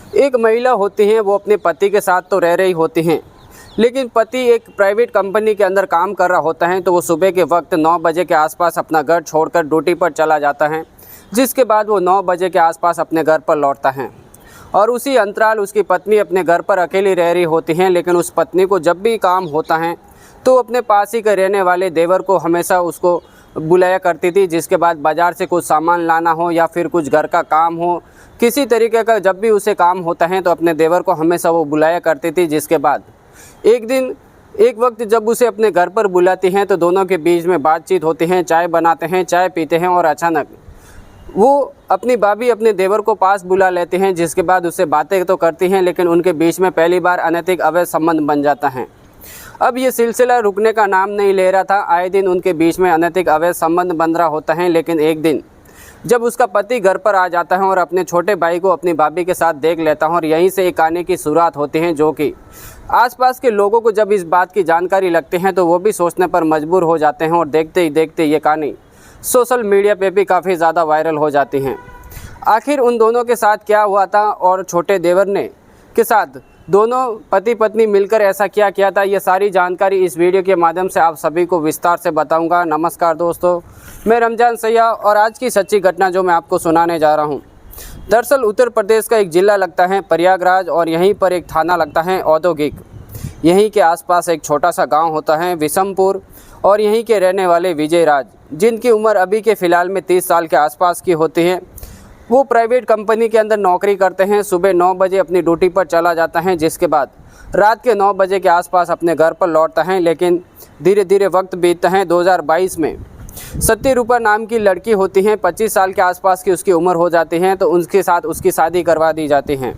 एक महिला होती हैं, वो अपने पति के साथ तो रह रही होती हैं, लेकिन पति एक प्राइवेट कंपनी के अंदर काम कर रहा होता है। तो वो सुबह के वक्त 9 बजे के आसपास अपना घर छोड़कर ड्यूटी पर चला जाता है, जिसके बाद वो 9 बजे के आसपास अपने घर पर लौटता है। और उसी अंतराल उसकी पत्नी अपने घर पर अकेली रह रही होती हैं। लेकिन उस पत्नी को जब भी काम होता है तो अपने पास ही के रहने वाले देवर को हमेशा उसको बुलाया करती थी, जिसके बाद बाज़ार से कुछ सामान लाना हो या फिर कुछ घर का काम हो, किसी तरीके का जब भी उसे काम होता है तो अपने देवर को हमेशा वो बुलाया करती थी। जिसके बाद एक वक्त जब उसे अपने घर पर बुलाती हैं तो दोनों के बीच में बातचीत होती है, चाय बनाते हैं, चाय पीते हैं और अचानक वो अपनी भाभी अपने देवर को पास बुला लेते हैं। जिसके बाद उससे बातें तो करती हैं, लेकिन उनके बीच में पहली बार अनैतिक अवैध संबंध बन जाता है। अब ये सिलसिला रुकने का नाम नहीं ले रहा था। आए दिन उनके बीच में अनैतिक अवैध संबंध बन रहा होता है। लेकिन एक दिन जब उसका पति घर पर आ जाता है और अपने छोटे भाई को अपनी भाभी के साथ देख लेता है, और यहीं से एक कहानी की शुरुआत होती है, जो कि आसपास के लोगों को जब इस बात की जानकारी लगती है तो वो भी सोचने पर मजबूर हो जाते हैं। और देखते ही देखते ये कहानी सोशल मीडिया पे भी काफ़ी ज़्यादा वायरल हो जाती हैं। आखिर उन दोनों के साथ क्या हुआ था और छोटे देवर ने के साथ दोनों पति पत्नी मिलकर ऐसा क्या किया था, ये सारी जानकारी इस वीडियो के माध्यम से आप सभी को विस्तार से बताऊंगा। नमस्कार दोस्तों, मैं रमजान सैया और आज की सच्ची घटना जो मैं आपको सुनाने जा रहा हूं, दरअसल उत्तर प्रदेश का एक ज़िला लगता है प्रयागराज, और यहीं पर एक थाना लगता है औद्योगिक। यहीं के आसपास एक छोटा सा गांव होता है विशमपुर, और यहीं के रहने वाले विजय राज, जिनकी उम्र अभी के फ़िलहाल में 30 साल के आसपास की होती है, वो प्राइवेट कंपनी के अंदर नौकरी करते हैं। सुबह 9 बजे अपनी ड्यूटी पर चला जाता है, जिसके बाद रात के 9 बजे के आसपास अपने घर पर लौटता है। लेकिन धीरे धीरे वक्त बीतता है। 2022 में सत्यरूपा नाम की लड़की होती हैं, 25 साल के आसपास की उसकी उम्र हो जाती है, तो उनके साथ उसकी शादी करवा दी जाती है।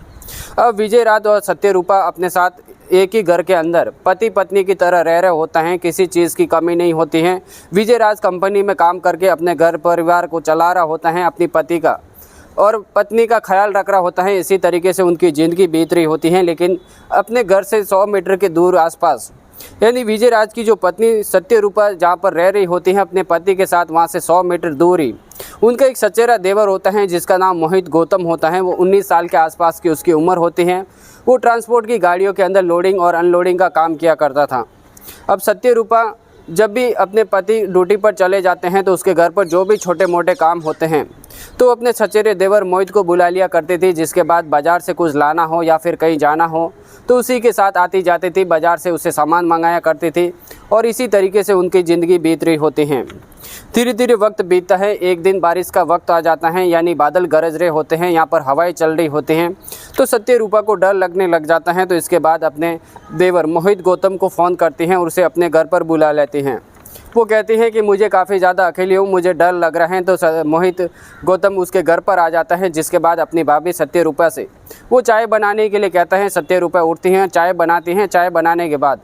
अब विजय राज और सत्यरूपा अपने साथ एक ही घर के अंदर पति पत्नी की तरह रह रहे होता हैं, किसी चीज़ की कमी नहीं होती है। विजय राज कंपनी में काम करके अपने घर परिवार को चला रहा होता है, अपनी पति का और पत्नी का ख्याल रख रहा होता है। इसी तरीके से उनकी ज़िंदगी बीत रही होती है। लेकिन अपने घर से 100 मीटर के दूर आसपास, यानी विजय राज की जो पत्नी सत्यरूपा जहाँ पर रह रही होती है अपने पति के साथ, वहाँ से 100 मीटर दूर ही उनका एक सचेरा देवर होता है, जिसका नाम मोहित गौतम होता है। वो 19 साल के आसपास की उसकी उम्र होती है। वो ट्रांसपोर्ट की गाड़ियों के अंदर लोडिंग और अनलोडिंग का काम किया करता था। अब सत्यरूपा जब भी अपने पति ड्यूटी पर चले जाते हैं तो उसके घर पर जो भी छोटे मोटे काम होते हैं तो अपने सचेरे देवर मोहित को बुला लिया करती थी। जिसके बाद बाज़ार से कुछ लाना हो या फिर कहीं जाना हो तो उसी के साथ आती जाती थी, बाज़ार से उसे सामान मंगाया करती थी, और इसी तरीके से उनकी ज़िंदगी बीत रही होती हैं। धीरे धीरे वक्त बीतता है। एक दिन बारिश का वक्त आ जाता है, यानी बादल गरज रहे होते हैं, यहाँ पर हवाएं चल रही होती हैं, तो सत्यरूपा को डर लगने लग जाता है। तो इसके बाद अपने देवर मोहित गौतम को फ़ोन करती हैं और उसे अपने घर पर बुला लेती हैं। वो कहती हैं कि मुझे काफ़ी ज़्यादा अकेली हूँ, मुझे डर लग रहा है। तो मोहित गौतम उसके घर पर आ जाता है। जिसके बाद अपनी भाभी सत्यरूपा से वो चाय बनाने के लिए कहता है। सत्यरूपा उठती हैं, चाय बनाती हैं। चाय बनाने के बाद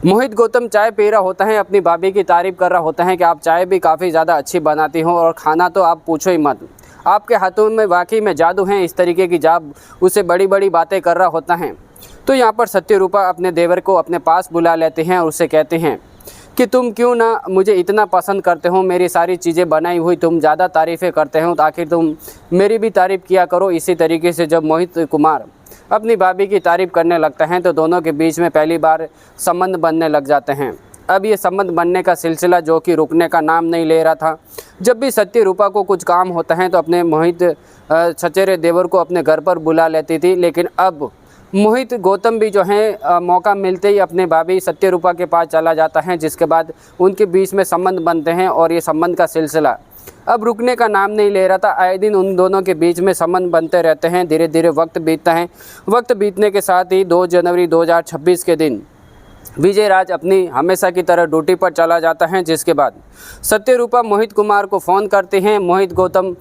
मोहित गौतम चाय पी रहा होता है, अपनी भाभी की तारीफ़ कर रहा होता है कि आप चाय भी काफ़ी ज़्यादा अच्छी बनाती हो और खाना तो आप पूछो ही मत, आपके हाथों में वाकई में जादू है। इस तरीके की जब उसे बड़ी बड़ी बातें कर रहा होता है तो यहाँ पर सत्यरूपा अपने देवर को अपने पास बुला लेते हैं और उससे कहते हैं कि तुम क्यों ना मुझे इतना पसंद करते हो, मेरी सारी चीज़ें बनाई हुई तुम ज़्यादा तारीफ़ें करते हो, तो आखिर तुम मेरी भी तारीफ़ किया करो। इसी तरीके से जब मोहित कुमार अपनी भाभी की तारीफ़ करने लगते हैं तो दोनों के बीच में पहली बार संबंध बनने लग जाते हैं। अब ये संबंध बनने का सिलसिला जो कि रुकने का नाम नहीं ले रहा था। जब भी सत्यरूपा को कुछ काम होता है तो अपने मोहित सचेरे देवर को अपने घर पर बुला लेती थी। लेकिन अब मोहित गौतम भी जो है मौका मिलते ही अपने भाभी सत्यरूपा के पास चला जाता है। जिसके बाद उनके बीच में संबंध बनते हैं और ये संबंध का सिलसिला अब रुकने का नाम नहीं ले रहा था। आए दिन उन दोनों के बीच में संबंध बनते रहते हैं। धीरे धीरे वक्त बीतता है। वक्त बीतने के साथ ही 2 जनवरी 2026 के दिन विजय राज अपनी हमेशा की तरह ड्यूटी पर चला जाता है। जिसके बाद सत्यरूपा मोहित कुमार को फ़ोन करते हैं। मोहित गौतम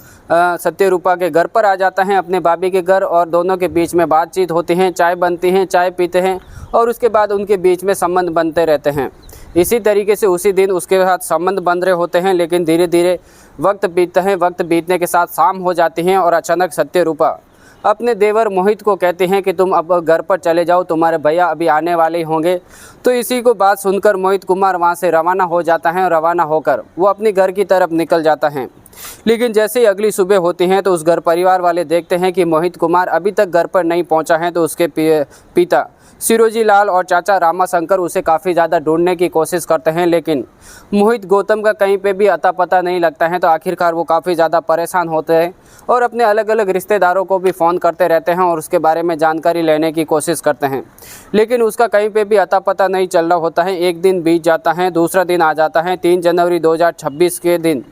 सत्यरूपा के घर पर आ जाता है, अपने भाभी के घर, और दोनों के बीच में बातचीत होती है, चाय बनती हैं, चाय पीते हैं, और उसके बाद उनके बीच में संबंध बनते रहते हैं। इसी तरीके से उसी दिन उसके साथ संबंध बन रहे होते हैं। लेकिन धीरे धीरे वक्त बीतता है। वक्त बीतने के साथ शाम हो जाती है और अचानक सत्यरूपा अपने देवर मोहित को कहते हैं कि तुम अब घर पर चले जाओ, तुम्हारे भैया अभी आने वाले ही होंगे। तो इसी को बात सुनकर मोहित कुमार वहां से रवाना हो जाता है और रवाना होकर वो अपनी घर की तरफ निकल जाता है। लेकिन जैसे ही अगली सुबह होती है तो उस घर परिवार वाले देखते हैं कि मोहित कुमार अभी तक घर पर नहीं पहुंचा है। तो उसके पिता सिरोजी लाल और चाचा रामाशंकर उसे काफ़ी ज़्यादा ढूंढने की कोशिश करते हैं, लेकिन मोहित गौतम का कहीं पे भी अता पता नहीं लगता है। तो आखिरकार वो काफ़ी ज़्यादा परेशान होते हैं और अपने अलग अलग रिश्तेदारों को भी फ़ोन करते रहते हैं और उसके बारे में जानकारी लेने की कोशिश करते हैं, लेकिन उसका कहीं पे भी अता पता नहीं चल रहा होता है। एक दिन बीत जाता है, दूसरा दिन आ जाता है। 3 जनवरी 2026 के दिन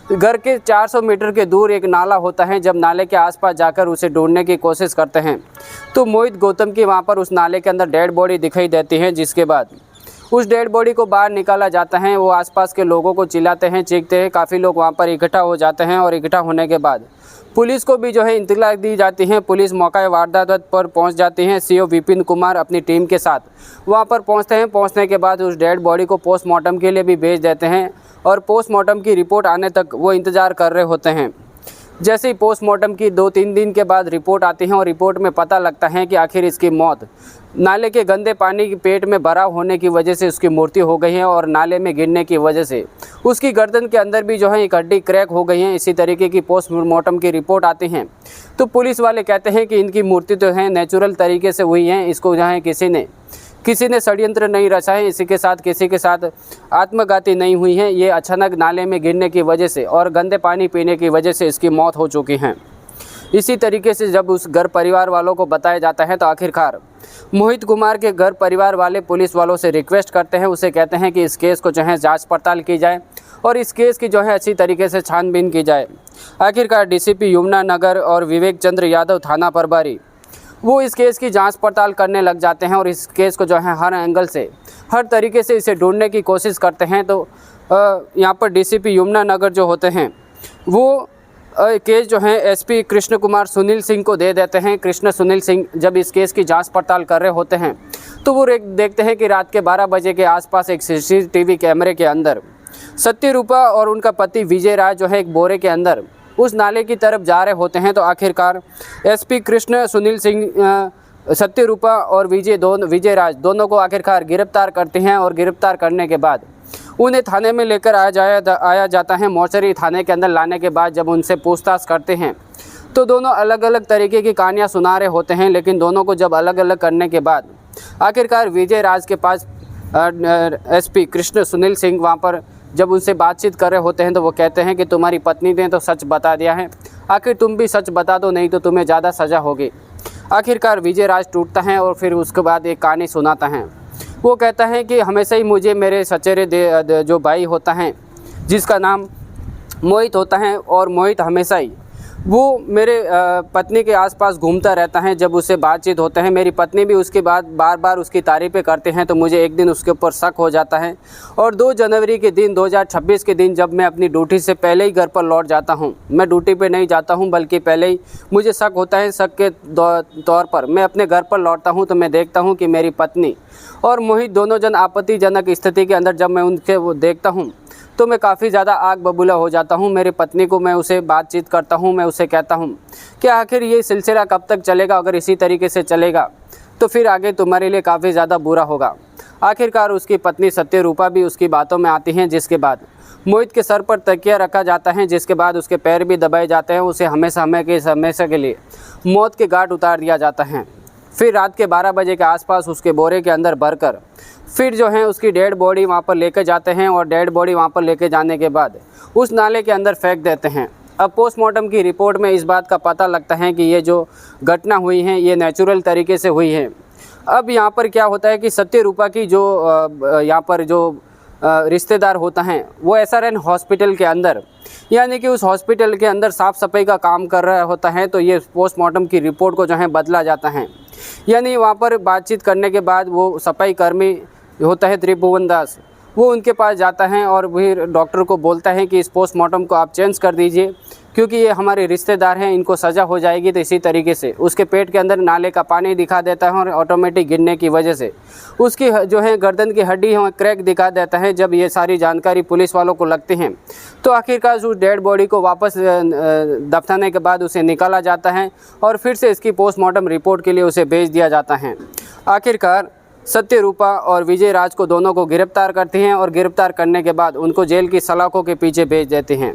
घर के 400 मीटर के दूर एक नाला होता है। जब नाले के आसपास जाकर उसे ढूंढने की कोशिश करते हैं तो मोहित गौतम की वहां पर उस नाले के अंदर डेड बॉडी दिखाई देती है, जिसके बाद उस डेड बॉडी को बाहर निकाला जाता है। वो आसपास के लोगों को चिल्लाते हैं, चीखते हैं। काफ़ी लोग वहां पर इकट्ठा हो जाते हैं और इकट्ठा होने के बाद पुलिस को भी इत्तला दी जाती है। पुलिस मौका वारदात पर पहुंच जाती है। सीओ विपिन कुमार अपनी टीम के साथ वहां पर पहुंचते हैं। पहुंचने के बाद उस डेड बॉडी को पोस्टमार्टम के लिए भी भेज देते हैं और पोस्टमार्टम की रिपोर्ट आने तक वो इंतज़ार कर रहे होते हैं। जैसे ही पोस्टमार्टम की 2-3 दिन के बाद रिपोर्ट आती है और रिपोर्ट में पता लगता है कि आखिर इसकी मौत नाले के गंदे पानी के पेट में भराव होने की वजह से उसकी मृत्यु हो गई है और नाले में गिरने की वजह से उसकी गर्दन के अंदर भी एक हड्डी क्रैक हो गई है। इसी तरीके की पोस्टमार्टम की रिपोर्ट आती है तो पुलिस वाले कहते हैं कि इनकी मृत्यु तो है नेचुरल तरीके से हुई है। इसको किसी ने षड्यंत्र नहीं रचा है, किसी के साथ आत्मघाती नहीं हुई है। ये अचानक नाले में गिरने की वजह से और गंदे पानी पीने की वजह से इसकी मौत हो चुकी है। इसी तरीके से जब उस घर परिवार वालों को बताया जाता है तो आखिरकार मोहित कुमार के घर परिवार वाले पुलिस वालों से रिक्वेस्ट करते हैं, उसे कहते हैं कि इस केस को जांच पड़ताल की जाए और इस केस की अच्छी तरीके से छानबीन की जाए। आखिरकार डीसीपी यमुना नगर और विवेक चंद्र यादव थाना प्रभारी वो इस केस की जांच पड़ताल करने लग जाते हैं और इस केस को हर एंगल से हर तरीके से इसे ढूंढने की कोशिश करते हैं। तो यहाँ पर डीसीपी यमुना नगर होते हैं वो केस एसपी कृष्ण कुमार सुनील सिंह को दे देते हैं। कृष्ण सुनील सिंह जब इस केस की जांच पड़ताल कर रहे होते हैं तो वो देखते हैं कि रात के 12 बजे के आसपास एक CCTV कैमरे के अंदर सत्यरूपा और उनका पति विजय राज एक बोरे के अंदर उस नाले की तरफ जा रहे होते हैं। तो आखिरकार एसपी कृष्ण सुनील सिंह सत्यरूपा और विजय राज दोनों को आखिरकार गिरफ्तार करते हैं और गिरफ्तार करने के बाद उन्हें थाने में लेकर आया जाता है। मोर्चरी थाने के अंदर लाने के बाद जब उनसे पूछताछ करते हैं तो दोनों अलग अलग तरीके की कहानियाँ सुना रहे होते हैं, लेकिन दोनों को जब अलग अलग करने के बाद आखिरकार विजय राज के पास एसपी कृष्ण सुनील सिंह वहाँ पर जब उनसे बातचीत कर रहे होते हैं तो वो कहते हैं कि तुम्हारी पत्नी ने तो सच बता दिया है, आखिर तुम भी सच बता दो, नहीं तो तुम्हें ज़्यादा सज़ा होगी। आखिरकार विजय राज टूटता है और फिर उसके बाद एक कहानी सुनाता है। वो कहता है कि हमेशा ही मुझे मेरे सचेरे जो भाई होता है जिसका नाम मोहित होता है और मोहित हमेशा ही वो मेरे पत्नी के आसपास घूमता रहता है। जब उससे बातचीत होते हैं मेरी पत्नी भी उसके बाद बार बार उसकी तारीफ़ें करते हैं तो मुझे एक दिन उसके ऊपर शक हो जाता है। और 2 जनवरी के दिन 2026 के दिन जब मैं अपनी ड्यूटी से पहले ही घर पर लौट जाता हूं, मैं ड्यूटी पे नहीं जाता हूं बल्कि पहले ही मुझे शक होता है, शक के तौर पर मैं अपने घर पर लौटता हूं तो मैं देखता हूं कि मेरी पत्नी और मोहित दोनों जन आपत्तिजनक स्थिति के अंदर जब मैं उनके वो देखता हूँ तो मैं काफ़ी ज़्यादा आग बबूला हो जाता हूँ। मेरी पत्नी को मैं उसे बातचीत करता हूँ, मैं उसे कहता हूँ कि आखिर ये सिलसिला कब तक चलेगा, अगर इसी तरीके से चलेगा तो फिर आगे तुम्हारे लिए काफ़ी ज़्यादा बुरा होगा। आखिरकार उसकी पत्नी सत्यरूपा भी उसकी बातों में आती हैं, जिसके बाद मोहित के सर पर तकिया रखा जाता है, जिसके बाद उसके पैर भी दबाए जाते हैं, उसे हमेशा के लिए मौत के घाट उतार दिया जाता है। फिर रात के 12 बजे के आसपास उसके बोरे के अंदर भरकर फिर उसकी डेड बॉडी वहाँ पर लेकर जाते हैं और डेड बॉडी वहाँ पर लेकर जाने के बाद उस नाले के अंदर फेंक देते हैं। अब पोस्टमार्टम की रिपोर्ट में इस बात का पता लगता है कि ये जो घटना हुई है ये नेचुरल तरीके से हुई है। अब यहाँ पर क्या होता है कि सत्यरूपा की जो यहाँ पर जो रिश्तेदार होता है वो SRN हॉस्पिटल के अंदर, यानी कि उस हॉस्पिटल के अंदर साफ़ सफाई का काम कर रहा होता है। तो ये पोस्टमार्टम की रिपोर्ट को बदला जाता है, यानी वहाँ पर बातचीत करने के बाद वो सफाई कर्मी होता है त्रिभुवन दास, वो उनके पास जाता है और फिर डॉक्टर को बोलता है कि इस पोस्टमार्टम को आप चेंज कर दीजिए क्योंकि ये हमारे रिश्तेदार हैं, इनको सज़ा हो जाएगी। तो इसी तरीके से उसके पेट के अंदर नाले का पानी दिखा देता है और ऑटोमेटिक गिरने की वजह से उसकी गर्दन की हड्डी क्रैक दिखा देता है। जब ये सारी जानकारी पुलिस वालों को लगती हैं तो आखिरकार उस डेड बॉडी को वापस दफनाने के बाद उसे निकाला जाता है और फिर से इसकी पोस्टमार्टम रिपोर्ट के लिए उसे भेज दिया जाता है। आखिरकार सत्यरूपा और विजय राज को दोनों को गिरफ्तार करती हैं और गिरफ्तार करने के बाद उनको जेल की सलाखों के पीछे भेज देते हैं।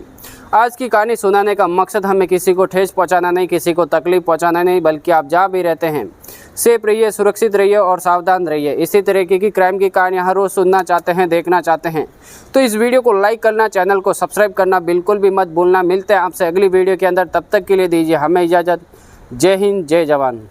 आज की कहानी सुनाने का मकसद हमें किसी को ठेस पहुंचाना नहीं, किसी को तकलीफ पहुंचाना नहीं, बल्कि आप जहाँ भी रहते हैं सेफ रहिए, सुरक्षित रहिए और सावधान रहिए। इसी तरीके की क्राइम की कहानियाँ हर रोज़ सुनना चाहते हैं, देखना चाहते हैं तो इस वीडियो को लाइक करना, चैनल को सब्सक्राइब करना बिल्कुल भी मत भूलना। मिलते हैं आपसे अगली वीडियो के अंदर, तब तक के लिए दीजिए हमें इजाज़त। जय हिंद, जय जवान।